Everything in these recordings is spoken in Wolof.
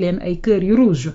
leen ay cœur yu rouge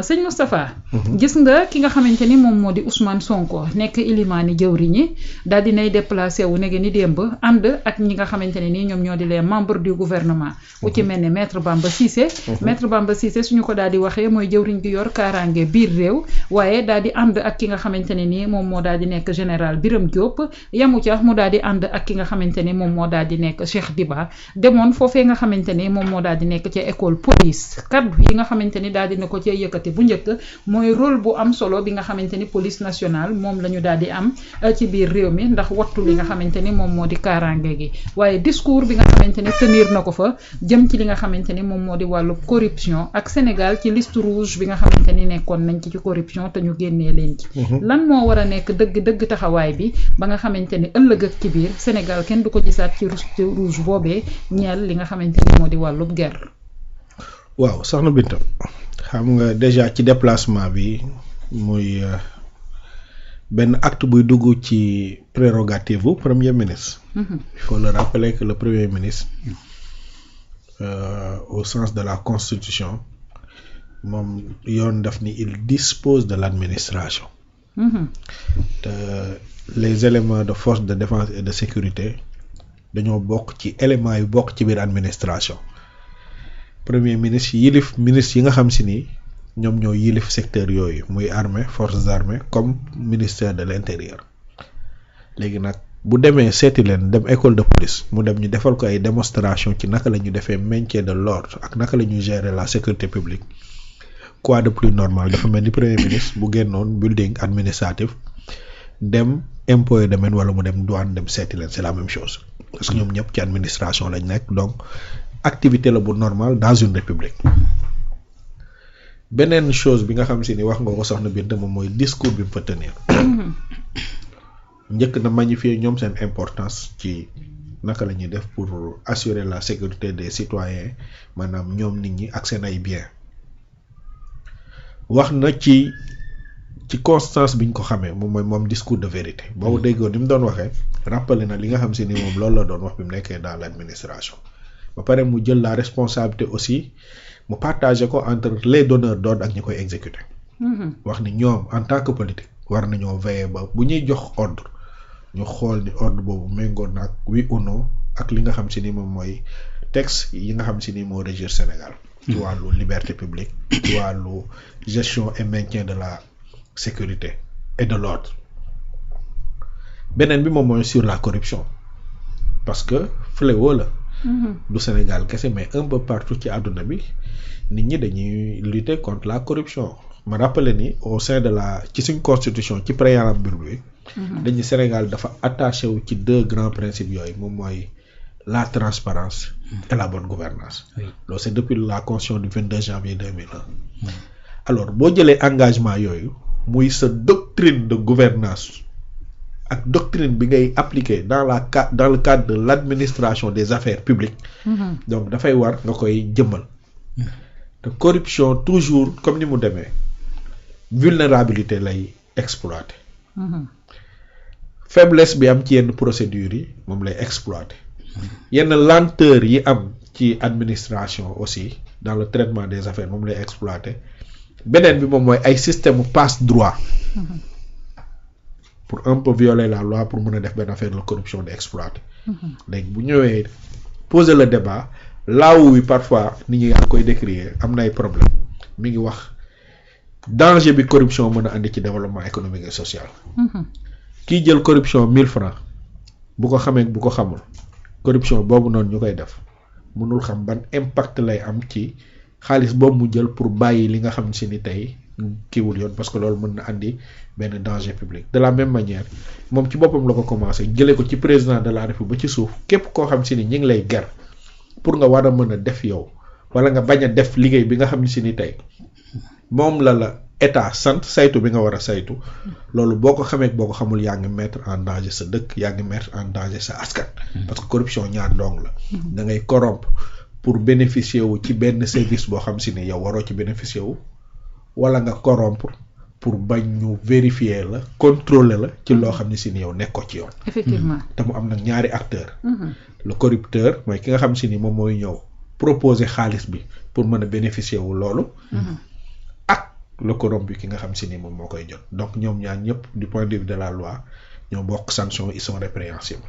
sëñ Moustapha gis nga ki nga xamante ni moom moo di Ousmane Sonko nekk ilimaani jëwriñ ñi daal dinay déplacé wu nege ni démb ànd ak ñi nga xamante ne nii ñoom ñoo di les membres du gouvernement ku ci mel ne maître Bamba Cissé maître Bamba Cissé suñu ko daal di waxee mooy jëwriñ gi yor kaaraange biir réew waaye daal di ànd ak ki nga xamante ne nii moom moo daal di nekk général Birame Diop yamu ca mu daal di ànd ak ki nga xamante ni moom moo daal di nekk Cheikh Diba demoon foofee nga xamante ni moom moo daal di nekk ca école police kaddu yi nga xamante ni daal dina ko ci yëkkati bu njëkk mooy rôle bu am solo bi nga xamante ni police nationale moom la ñu daal di am ci biir réew mi ndax wattu li nga xamante ni moom moo di kaaraange gi waaye discours bi nga xamante ni tenir na ko fa jëm ci li nga xamante ni moom moo di wàllu corruption ak Sénégal ci liste rouge bi nga xamante ni nekkoon nañ ci corruption te ñu génnee leen ci lan moo war a nekk dëgg taxawaay bi ba nga xamante ni ëllëg ak ci biir Sénégal kenn du ko gisaat ci liste rouge boobee ñeel li nga xamante ni moo di wàllub guerre. waaw soxna Binta xam nga déjà ci déplacement bi muy benn acte buy dugg ci prérogative bu premier ministre. Il faut le rappeler que le premier ministre au sens de la constitution moom yoon daf ni il dispose de l'administration. Les éléments de force de défense et de sécurité dañoo bokk ci éléments yu bokk ci biir administration. Premier ministre yilif ministre yi nga xam si ni ñoom ñoo yilif secteur yooyu muy armée forces armées comme ministère de l'intérieur léegi nag bu demee seeti leen dem école de police mu dem ñu defal ko ay démonstration ci naka la ñu defee maintien de l'ordre ak naka la ñuy gérer la sécurité publique quoi de plus normal dafa mel ni premier ministre bu génnoon building administratif dem impôt et domaine wala mu dem douane dem seeti leen c'est la même chose parce que ñoom ñëpp ci administration lañ nekk donc activité la bu normale dans une république beneen chose bi nga xam si ni wax nga ko soxna biir dama mooy discours bi mu fa tenir njëkk na magnifier ñoom seen importance ci naka la ñuy def pour assurer la sécurité des citoyens maanaam ñoom nit ñi ak seen ay biens wax na ci constance biñ ko xamee moom discours de vérité boobu déggoon ni mu doon waxee rappelé na li nga xam si ni moom loolu la doon wax bi mu nekkee dans l'administration ba pare mu jël la responsabilité aussi mu partager ko entre les donneurs d'ordre ak ñi koy exécuter. wax ni ñoom en tant que politique war nañoo veiller ba bu ñuy jox ordre ñu xool ni ordre boobu méngoon na ak oui ou non ak li nga xam si ni moom mooy texte yi nga xam si ni moo régir Sénégal. ci wàllu liberté publique ci wàllu gestion et maintien de la sécurité et de l'ordre beneen bi moom mooy sur la corruption parce que fléau la. du Sénégal kese mais un peu partout ci àdduna bi nit ñi dañuy lutter contre la corruption ma rappelé ni au sein de la ci suñ constitution ci préambule bi dañu Sénégal dafa attaché wu ci deux grands principes yooyu moom mooy la transparence et la bonne gouvernance loolu c'est depuis la constitution du 22 janvier 2001 alors boo jëlee engagement yooyu muy sa doctrine de gouvernance ak doctrine bi ngay appliquer dans le cadre de l'administration des affaires publiques donc dafay war nga koy jëmmal te corruption toujours comme ni mu demee vulnérabilité lay exploiter faiblesse bi am ci yenn procédures yi moom lay exploiter yenn lenteur yi am ci administration aussi dans le traitement des affaires moom lay exploiter beneen bi moom mooy ay système passe droit pour un peu violer la loi pour mën a def benn affaire de corruption di exploiter léegi bu ñëwee poser le débat là où parfois nit ñi yaa koy décrire am na ay problème mi ngi wax danger bi corruption mën a andi ci développement économique et social kii jël corruption 1000 francs bu ko xamee bu ko xamul corruption boobu noonu ñu koy def mënul xam ban impact lay am ci xaalis boobu mu jël pour bàyyi li nga xam si ni tey kiiwul yoon parce que loolu mën na andi benn danger public de la même manière moom ci boppam la ko commencé jëlee ko ci président de la République ba ci suuf képp koo xam si ni ñi ngi lay ger pour nga war a mën a def yow wala nga bañ a def liggéey bi nga xam si ni tey moom la état sant saytu bi nga war a saytu loolu boo ko xamee boo ko xamul yaa ngi mettre en danger sa dëkk yaa ngi mettre en danger sa askan parce que corruption ñaar dong la da ngay corrompre pour bénéficier wu ci benn service boo xam si ni yow waroo ci bénéficier wu wala nga corrompre pour bañ ñu vérifier la contrôler la ci loo xam ne si ni yow nekkoo ci yoon effectivement te mu am nag ñaari acteur le corrupteur mooy ki nga xam si ni moom mooy ñëw proposer xaalis bi pour mën a bénéficier wu loolu ak le corrompu ki nga xam si ni moom moo koy jot donc ñoom ñaar ñëpp du point de vue de la loi ñoo bokk sanction ils sont répréhensibles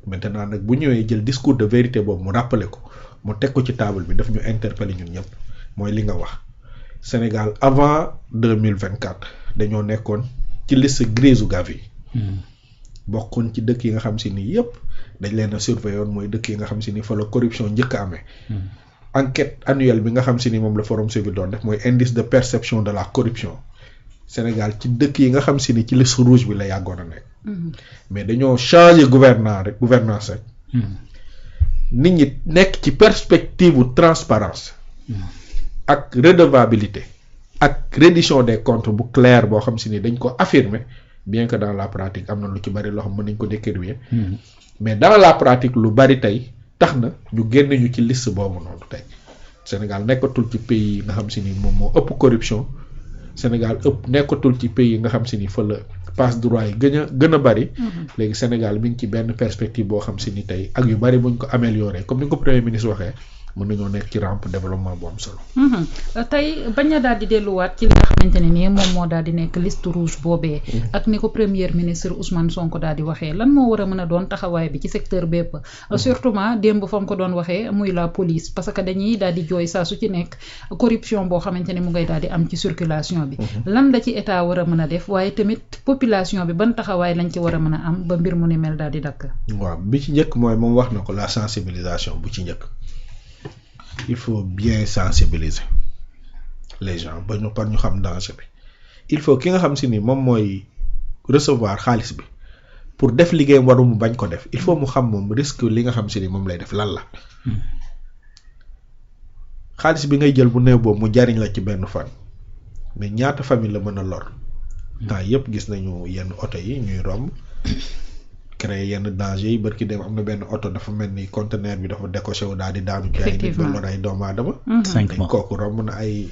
maintenant nag bu ñëwee jël discours de vérité boobu mu rappelé ko mu teg ko ci table bi daf ñu interpeller ñun ñëpp mooy li nga wax Sénégal avant 2024 dañoo nekkoon ci liste grise u Gavi bokkoon ci dëkk yi nga xam si ni yëpp dañ leen a surveiller woon mooy dëkk yi nga xam si ni fa la corruption njëkk a amee enquête annuelle bi nga xam si ni moom la Forum Civil doon def mooy indice de perception de la corruption Sénégal ci dëkk yi nga xam si ni ci liste rouge bi la yàggoon a nekk mais dañoo changer gouvernance rek nit ñi nekk ci perspective u transparence ak redevabilité ak reddition des comptes bu clair boo xam si ni dañ ko affirmer bien que dans la pratique am na lu ci bari loo xam mën nañ ko décrire mais dans la pratique lu bari tey tax na ñu génn ñu ci liste boobu noonu tey Sénégal nekkatul ci pays yi nga xam si ni moom moo ëpp corruption Sénégal nekkatul ci pays yi nga xam si ni fa la passe droit yi gën a bari léegi Sénégal mi ngi ci benn perspective boo xam si ni tey ak yu bari buñ ko améliorer comme ni ko premier ministre waxee mën nañoo nekk ci rampe développement bu am solo. tey bañ a daal di delluwaat ci li nga xamante ne nii moom moo daal di nekk liste rouge boobee. ak ni ko premier ministre Ousmane Sonko daal di waxee lan moo war a mën a doon taxawaay bi ci secteur bépp. surtout démb fa mu ko doon waxee muy la police parce que dañuy daal di jooy saa su ci nekk corruption boo xamante ne mu ngay daal di am ci circulation bi. lan la ci état war a mën a def waaye tamit population bi ban taxawaay lañ ci war a mën a am ba mbir mu ni mel daal di dakk. waaw bi ci njëkk mooy moom wax na ko la sensibilisation bu ci njëkk. Il faut bien sensibiliser les gens ba ñu par ñu xam danger bi il faut ki nga xam si ni moom mooy recevoir xaalis bi pour def liggéeyam waru mu bañ ko def il faut mu xam moom risque li nga xam si ni moom lay def lan la xaalis bi ngay jël bu néew boobu mu jariñ la ci benn fan mais ñaata famille la mën a lor temps yëpp gis nañu yenn oto yi ñuy romb créer yenn danger yi barki dem am na benn oto dafa mel ni conteneur bi dafa décoché wu daal di daanu ci ay nit ba lor ay doomu aadama kooku romb na ay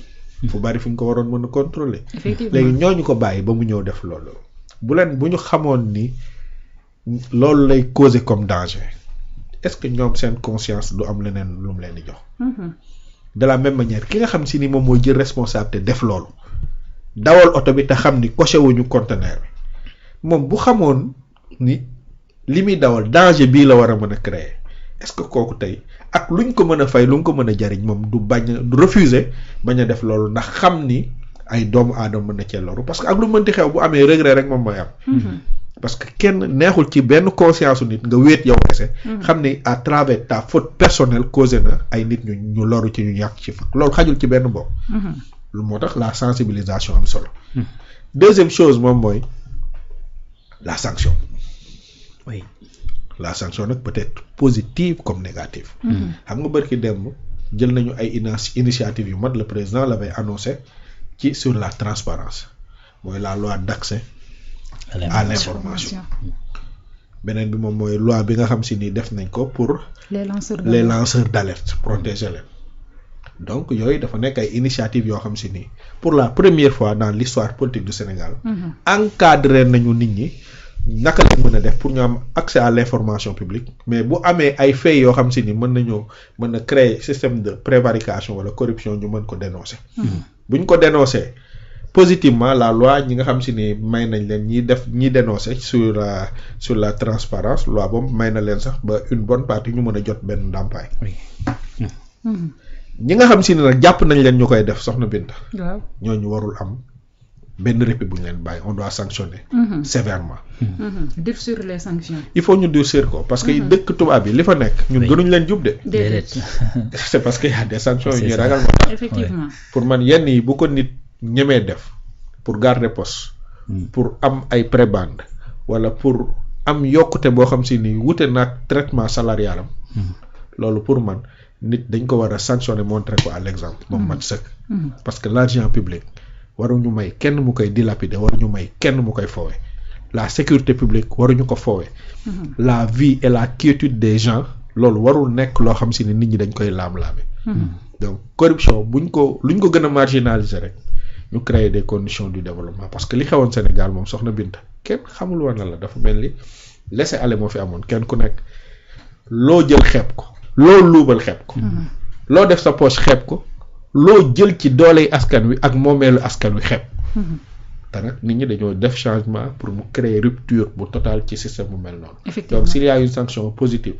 fu bari fu ñu ko waroon mën a contrôler léegi ñooñu ko bàyyi ba mu ñëw def loolu bu ñu xamoon ni loolu lay causer comme danger est-ce que ñoom seen conscience du am leneen lu mu leen di jox de la même manière ki nga xam si ni moom mooy jël responsabilité def loolu dawal oto bi te xam ni coché wuñu conteneur bi moom bu xamoon ni li muy dawal danger bii la war a mën a créer est-ce que kooku tey ak luñ ko mën a fay lu ñu ko mën a jariñ moom du refuser bañ a def loolu ndax xam ni ay doomu aadama mën na cee loru parce que ak lu mënti xew bu amee regret rek moom mooy am parce que kenn neexul ci benn conscience u nit nga wéet yow kese xam ni à travers ta faute personnelle causé na ay nit ñu loru ci ñu yàq ci fa loolu xajul ci benn bopp lu moo tax la sensibilisation am solo deuxième chose moom mooy la sanction oui la sanction nag peut-être positive comme négative xam nga bërki démb jël nañu ay initiative yu mat le président l'avait annoncé ci sur la transparence mooy la loi d'accès à l'information beneen bi moom mooy loi bi nga xam si ni def nañ ko pour les lanceurs d'alerte protéger leen donc yooyu dafa nekk ay initiative yoo xam si ni pour la première fois dans l'histoire politique du Sénégal encadré nañu nit ñi naka lañ mën a def pour ñu am accès à l'information publique mais bu amee ay faits yoo xam si ni mën a créer système de prévarication wala corruption ñu mën ko dénoncer bu ñu ko dénoncer positivement la loi ñi nga xam si ni may nañ leen ñi dénoncer sur la transparence loi boobu may na leen sax ba une bonne partie ñu mën a jot benn ndàmpaay ñi nga xam si ni nag jàpp nañ leen ñu koy def soxna Binta ñooñu warul am benn répit bu ñu leen bàyyi on doit sanctionner sévèrement durcir les sanctions il faut ñu durcir ko parce que dëkk tubaab yi li fa nekk ñun gënuñ leen jub de c'est parce que y a des sanctions yu ñuy ragal moo tax effectivement pour man yenn yi bu ko nit ñemee def pour garder poste pour am ay prébande wala pour am yokkute boo xam si ni wute naag traitement salarial am loolu pour man nit dañ ko war a sanctionner montrer ko à l'exemple moom mat sëkk parce que l'argent public waruñu may kenn mu koy dilapider waruñu may kenn mu koy foowe la sécurité publique waruñu ko foowe la vie et la quiétude des gens loolu warul nekk loo xam si ni nit ñi dañ koy laam-laame donc corruption luñ ko gën a marginaliser rek ñu créer des conditions du développement parce que li xewoon Sénégal moom soxna Binta kenn xamul woon na la dafa mel ni laisser aller moo fi amoon kenn ku nekk loo jël xeeb ko loo luubal xeeb ko loo def sa poche xeeb ko loo jël ci dooley askan wi ak moomeelu askan wi xeeb. te nag nit ñi dañoo def changement pour mu créer rupture bu totale ci système bu mel noonu. Donc s'il y a une sanction positive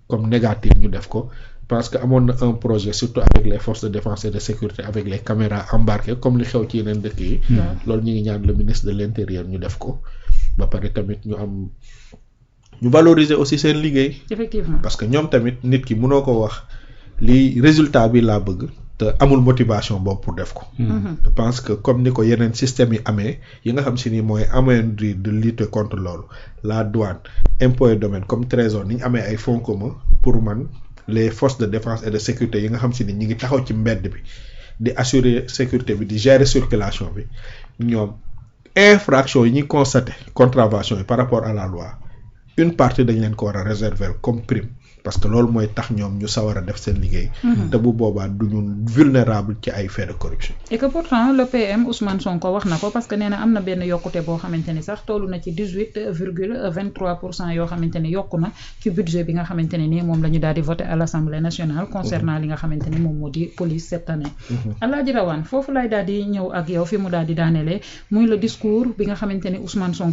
comme négative ñu def ko parce que amoon na un projet surtout avec les forces de défense et de sécurité avec les caméras embarquées comme li xew ci yeneen dëkk yi. loolu ñu ngi ñaan le ministre de l'intérieur ñu def ko ba pare tamit ñu valoriser aussi seen liggéey. Effectivement. Parce que ñoom tamit nit ki mënoo ko wax lii résultat bi laa bëgg te amul motivation boobu pour def ko. Je pense que comme ni ko yeneen système yi amee yi nga xam si ni mooy amoindrir de lutter contre loolu la douane impôt et domaine comme trésor ni ñu amee ay fonds communs pour man les forces de défense et de sécurité yi nga xam si ni ñi ngi taxaw ci mbedd bi di assurer sécurité bi di gérer circulation bi ñoom infraction yi ñuy constater contravention yi par rapport à la loi une partie dañ leen ko war a réserver comme prime parce que loolu mooy tax ñoom ñu sawar a def seen liggéey. te bu boobaa du ñu vulnérable ci ay faits de corruption. et que pourtant le PM Ousmane Sonko wax na ko parce que nee na am na benn yokkute boo xamante ni sax tollu na ci 18,23% yoo xamante ni yokku na ci budget bi nga xamante ne nii moom la ñu daal di voté à l'Assemblée nationale. concernant li nga xamante ni moom moo di police cette année. Alaaji Rawane foofu lay daal di ñëw ak yow fi mu daal di daanelee muy le discours bi nga xamante ni Ousmane Sonko.